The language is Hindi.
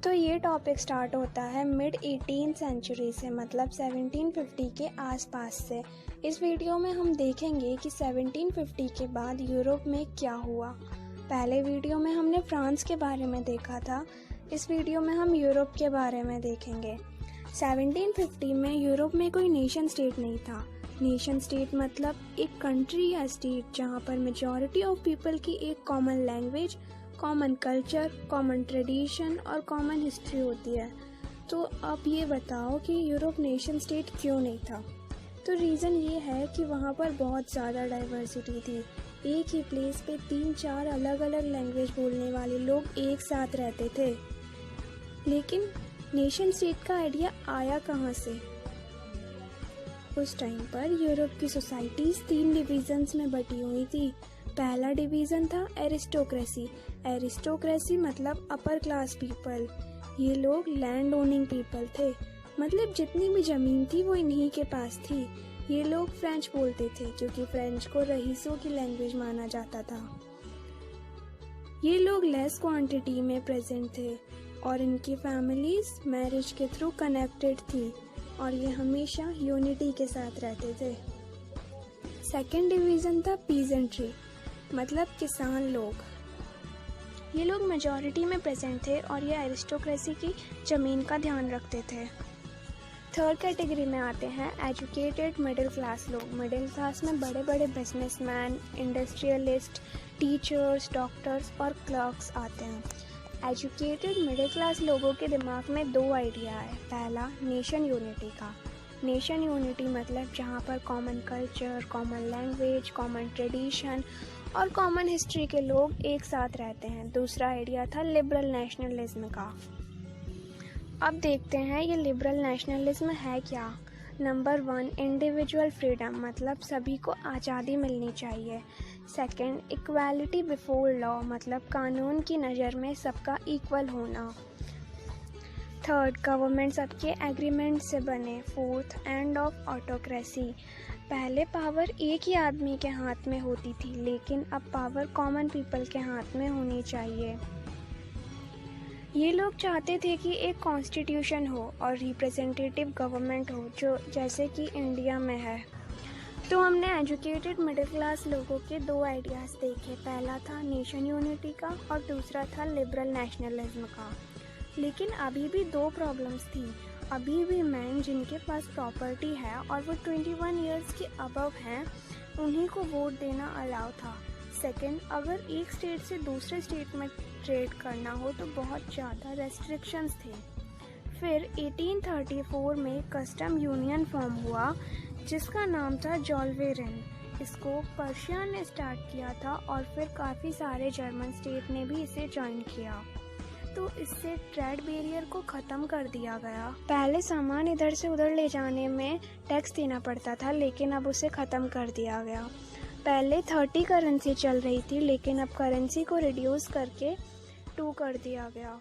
तो ये टॉपिक स्टार्ट होता है मिड 18th सेंचुरी से, मतलब 1750 के आसपास से। इस वीडियो में हम देखेंगे कि 1750 के बाद यूरोप में क्या हुआ। पहले वीडियो में हमने फ्रांस के बारे में देखा था, इस वीडियो में हम यूरोप के बारे में देखेंगे। 1750 में यूरोप में कोई नेशन स्टेट नहीं था। नेशन स्टेट मतलब एक कंट्री या स्टेट जहाँ पर मेजॉरिटी ऑफ पीपल की एक common language, common culture, common tradition और कॉमन हिस्ट्री होती है। तो अब ये बताओ कि यूरोप नेशन स्टेट क्यों नहीं था। तो रीज़न ये है कि वहाँ पर बहुत ज़्यादा डाइवर्सिटी थी। एक ही प्लेस पे 3-4 अलग अलग लैंग्वेज बोलने वाले लोग एक साथ रहते थे। लेकिन नेशन स्टेट का आइडिया आया कहाँ से? उस टाइम पर यूरोप की सोसाइटीज़ 3 डिवीजन्स में बटी हुई थी। पहला डिवीज़न था एरिस्टोक्रेसी। एरिस्टोक्रेसी मतलब अपर क्लास पीपल। ये लोग लैंड ओनिंग पीपल थे, मतलब जितनी भी ज़मीन थी वो इन्हीं के पास थी। ये लोग फ्रेंच बोलते थे क्योंकि फ्रेंच को रईसों की लैंग्वेज माना जाता था। ये लोग लेस क्वांटिटी में प्रेजेंट थे और इनकी फैमिलीज मैरिज के थ्रू कनेक्टेड थी और ये हमेशा यूनिटी के साथ रहते थे। सेकेंड डिवीज़न था पीजेंट्री, मतलब किसान लोग। ये लोग मेजॉरिटी में प्रेजेंट थे और ये एरिस्टोक्रेसी की ज़मीन का ध्यान रखते थे। थर्ड कैटेगरी में आते हैं एजुकेटेड मिडिल क्लास लोग। मिडिल क्लास में बड़े बड़े बिजनेसमैन, इंडस्ट्रियलिस्ट, टीचर्स, डॉक्टर्स और क्लर्क्स आते हैं। एजुकेटेड मिडिल क्लास लोगों के दिमाग में 2 आइडिया है। पहला, नेशन यूनिटी का। नेशन यूनिटी मतलब जहाँ पर common culture, common language, common tradition और कॉमन हिस्ट्री के लोग एक साथ रहते हैं। दूसरा आइडिया था लिबरल नेशनलिज्म का। अब देखते हैं ये लिबरल नेशनलिज्म है क्या। नंबर 1, इंडिविजुअल फ्रीडम, मतलब सभी को आज़ादी मिलनी चाहिए। सेकंड, इक्वालिटी बिफोर लॉ, मतलब कानून की नज़र में सबका इक्वल होना। थर्ड, गवर्नमेंट सबके एग्रीमेंट से बने। फोर्थ, एंड ऑफ ऑटोक्रेसी, पहले पावर एक ही आदमी के हाथ में होती थी लेकिन अब पावर कॉमन पीपल के हाथ में होनी चाहिए। ये लोग चाहते थे कि एक कॉन्स्टिट्यूशन हो और रिप्रेजेंटेटिव गवर्नमेंट हो, जो जैसे कि इंडिया में है। तो हमने एजुकेटेड मिडिल क्लास लोगों के 2 आइडियाज़ देखे। पहला था नेशन यूनिटी का और दूसरा था लिबरल नेशनलिज्म का। लेकिन अभी भी 2 प्रॉब्लम्स थी। अभी भी मैन जिनके पास प्रॉपर्टी है और वो 21 इयर्स के अबव हैं, उन्हीं को वोट देना अलाउ था। सेकंड, अगर एक स्टेट से दूसरे स्टेट में ट्रेड करना हो तो बहुत ज़्यादा रेस्ट्रिक्शंस थे। फिर 1834 में कस्टम यूनियन फॉर्म हुआ जिसका नाम था जॉल्वेरन। इसको पर्शिया ने स्टार्ट किया था और फिर काफ़ी सारे जर्मन स्टेट ने भी इसे ज्वाइन किया। तो इससे ट्रेड बैरियर को ख़त्म कर दिया गया। पहले सामान इधर से उधर ले जाने में टैक्स देना पड़ता था लेकिन अब उसे ख़त्म कर दिया गया। पहले 30 करेंसी चल रही थी लेकिन अब करेंसी को रिड्यूस करके 2 कर दिया गया।